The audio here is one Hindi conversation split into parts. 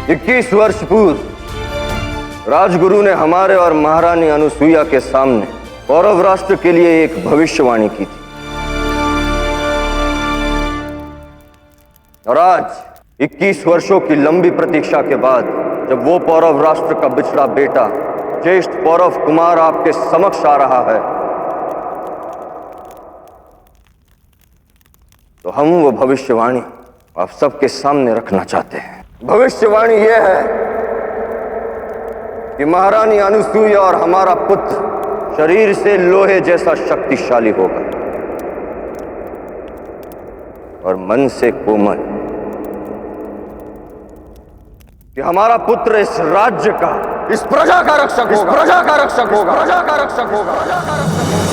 21 वर्ष पूर्व राजगुरु ने हमारे और महारानी अनुसुईया के सामने कौरव राष्ट्र के लिए एक भविष्यवाणी की थी। और आज 21 वर्षों की लंबी प्रतीक्षा के बाद जब वो पौरव राष्ट्र का बिछड़ा बेटा ज्येष्ठ पौरव कुमार आपके समक्ष आ रहा है, तो हम वो भविष्यवाणी आप सबके सामने रखना चाहते हैं। भविष्यवाणी यह है कि महारानी अनुसुईया और हमारा पुत्र शरीर से लोहे जैसा शक्तिशाली होगा और मन से कोमल, कि हमारा पुत्र इस राज्य का, इस प्रजा का रक्षक होगा, प्रजा का रक्षक होगा, प्रजा का रक्षक होगा, प्रजा का रक्षक होगा।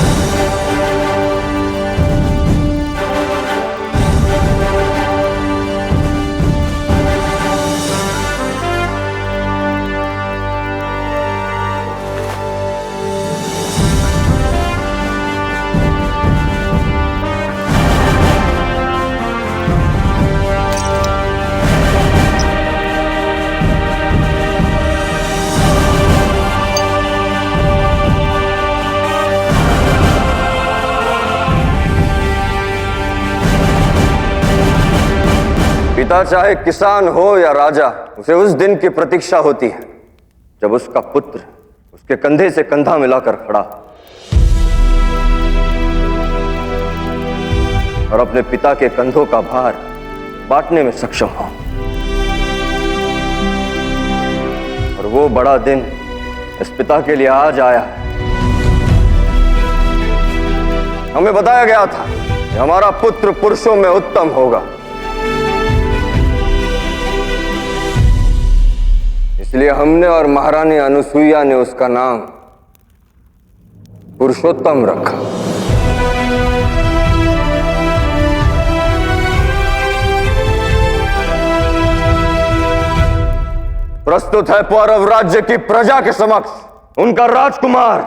पिता चाहे किसान हो या राजा, उसे उस दिन की प्रतीक्षा होती है जब उसका पुत्र उसके कंधे से कंधा मिलाकर खड़ा और अपने पिता के कंधों का भार बांटने में सक्षम हो। और वो बड़ा दिन इस पिता के लिए आज आया है। हमें बताया गया था कि हमारा पुत्र पुरुषों में उत्तम होगा, इसलिए हमने और महारानी अनुसुईया ने उसका नाम पुरुषोत्तम रखा। प्रस्तुत है पौरव राज्य की प्रजा के समक्ष उनका राजकुमार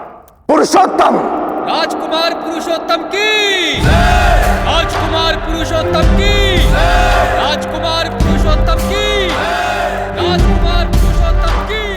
पुरुषोत्तम। राजकुमार पुरुषोत्तम की, राजकुमार पुरुषोत्तम की, राजकुमार पुरुषोत्तम की, राजकुमार पुरुषोत्तम की।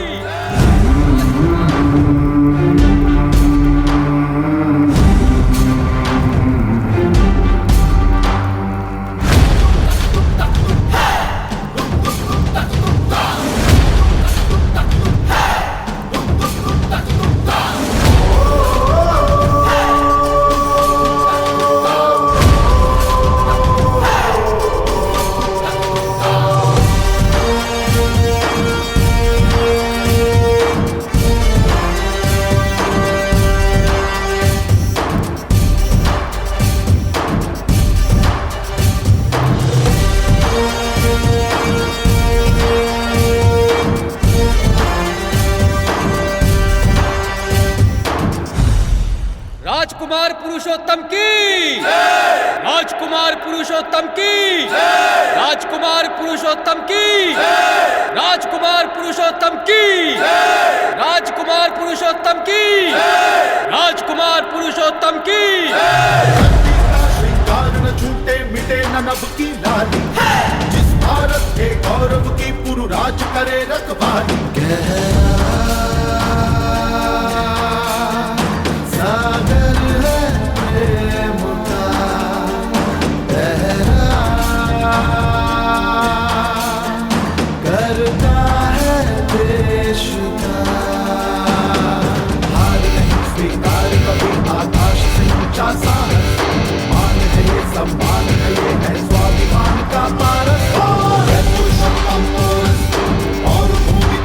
राजकुमार पुरुषोत्तम की, राजकुमार पुरुषोत्तम की, राजकुमार पुरुषोत्तम की, राजकुमार पुरुषोत्तम की, राजकुमार पुरुषोत्तम की, राजकुमार पुरुषोत्तम की। श्रृंगार न छूटे मिटे न नभ की लाली, जिस भारत के गौरव की पुरु राज करे रखवाली। सागर है प्रेम का गहरा, करता है देश का हार नहीं स्वीकार कभी आकाश से ऊंचा साहस। मान है ये सम्मान है ये है स्वाभिमान का पारस। पुरुषोत्तम और भूमि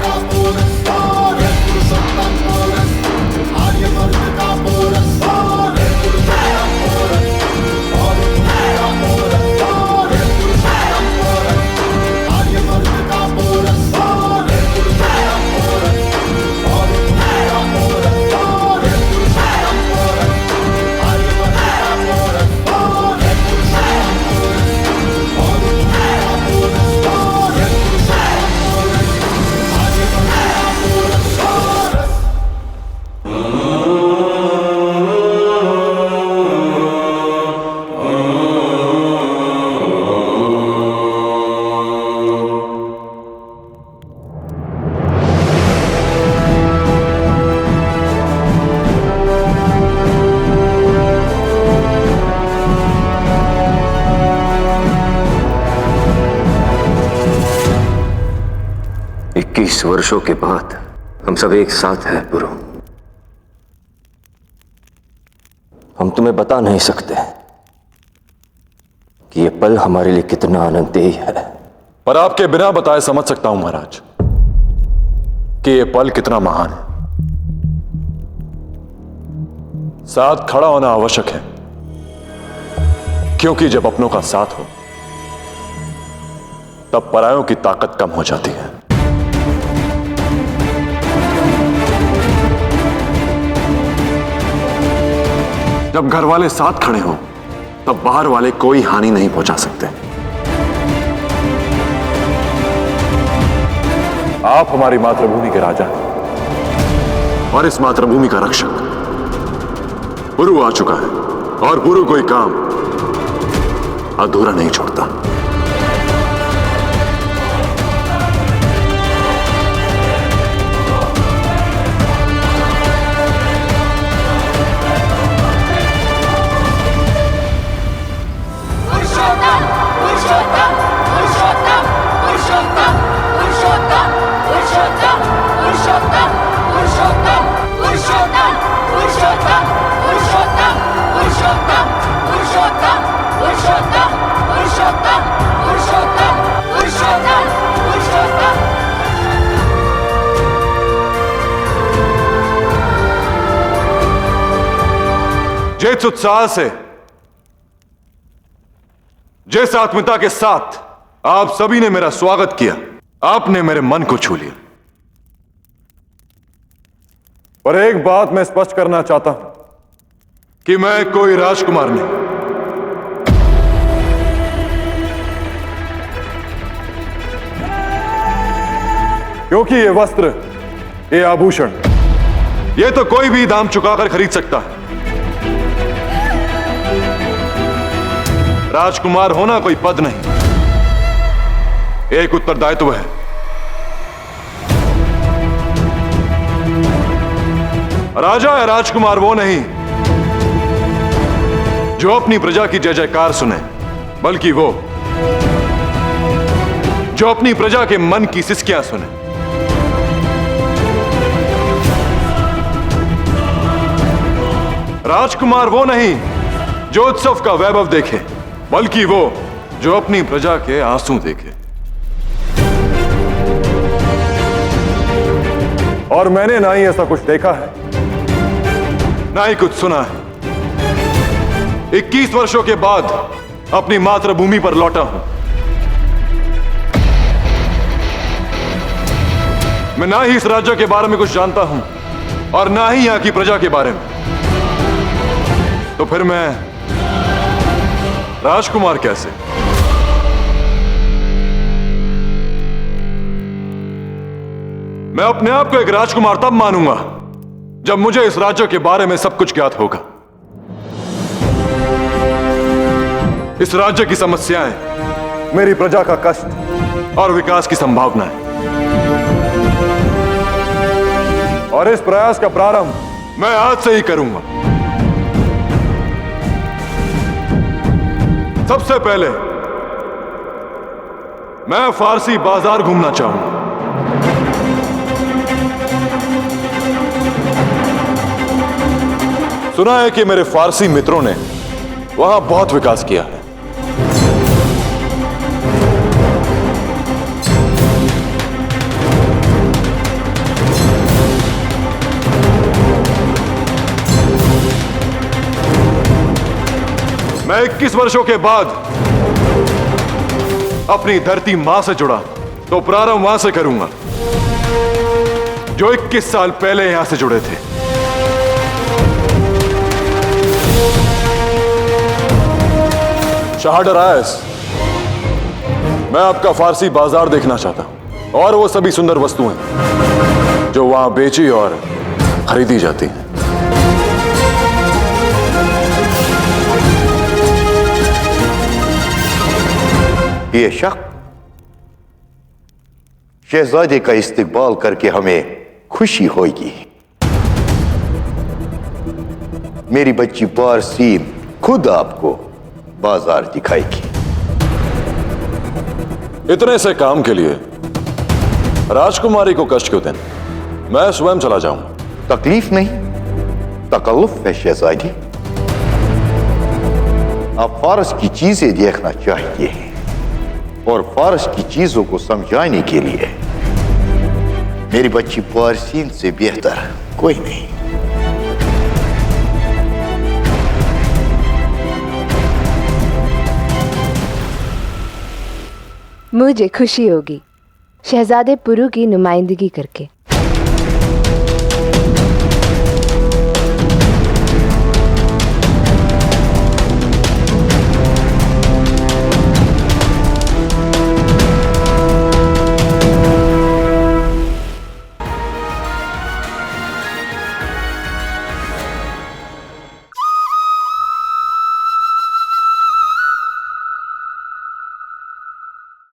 21 वर्षों के बाद हम सब एक साथ हैं पुरु। हम तुम्हें बता नहीं सकते कि ये पल हमारे लिए कितना आनंददेही है। पर आपके बिना बताए समझ सकता हूं महाराज कि ये पल कितना महान है। साथ खड़ा होना आवश्यक है, क्योंकि जब अपनों का साथ हो तब परायों की ताकत कम हो जाती है। जब घर वाले साथ खड़े हो तब बाहर वाले कोई हानि नहीं पहुंचा सकते। आप हमारी मातृभूमि के राजा हैं और इस मातृभूमि का रक्षक। पुरु आ चुका है और पुरु कोई काम अधूरा नहीं छोड़ता। जिस उत्साह से, जिस आत्मीयता के साथ आप सभी ने मेरा स्वागत किया, आपने मेरे मन को छू लिया। पर एक बात मैं स्पष्ट करना चाहता हूं कि मैं कोई राजकुमार नहीं। क्योंकि ये वस्त्र, ये आभूषण, ये तो कोई भी दाम चुकाकर खरीद सकता है। राजकुमार होना कोई पद नहीं, एक उत्तरदायित्व है। राजा या राजकुमार वो नहीं जो अपनी प्रजा की जय जयकार सुने, बल्कि वो जो अपनी प्रजा के मन की सिसकियां सुने। राजकुमार वो नहीं जो उत्सव का वैभव देखे, बल्कि वो जो अपनी प्रजा के आंसू देखे। और मैंने ना ही ऐसा कुछ देखा है, ना ही कुछ सुना है। 21 वर्षों के बाद अपनी मातृभूमि पर लौटा हूं। मैं ना ही इस राज्य के बारे में कुछ जानता हूं और ना ही यहां की प्रजा के बारे में। तो फिर मैं राजकुमार कैसे? मैं अपने आप को एक राजकुमार तब मानूंगा जब मुझे इस राज्य के बारे में सब कुछ ज्ञात होगा। इस राज्य की समस्याएं, मेरी प्रजा का कष्ट और विकास की संभावनाएं। और इस प्रयास का प्रारंभ मैं आज से ही करूंगा। सबसे पहले मैं फारसी बाजार घूमना चाहूंगा। सुना है कि मेरे फारसी मित्रों ने वहां बहुत विकास किया है। मैं 21 वर्षों के बाद अपनी धरती मां से जुड़ा, तो प्रारंभ वहां से करूंगा जो 21 साल पहले यहां से जुड़े थे। शाहडरायस, मैं आपका फारसी बाजार देखना चाहता हूं और वो सभी सुंदर वस्तुएं जो वहां बेची और खरीदी जाती हैं। बेशक शहजादे का इस्तकबाल करके हमें खुशी होगी। मेरी बच्ची बारसीन खुद आपको बाजार दिखाएगी। इतने से काम के लिए राजकुमारी को कष्ट क्यों देना? मैं स्वयं चला जाऊंगा। तकलीफ नहीं, तकल्लुफ है शहजादी। आप फारस की चीजें देखना चाहिए और फारस की चीजों को समझाने के लिए मेरी बच्ची पारसीन से बेहतर कोई नहीं। मुझे खुशी होगी शहजादे पुरु की नुमाइंदगी करके।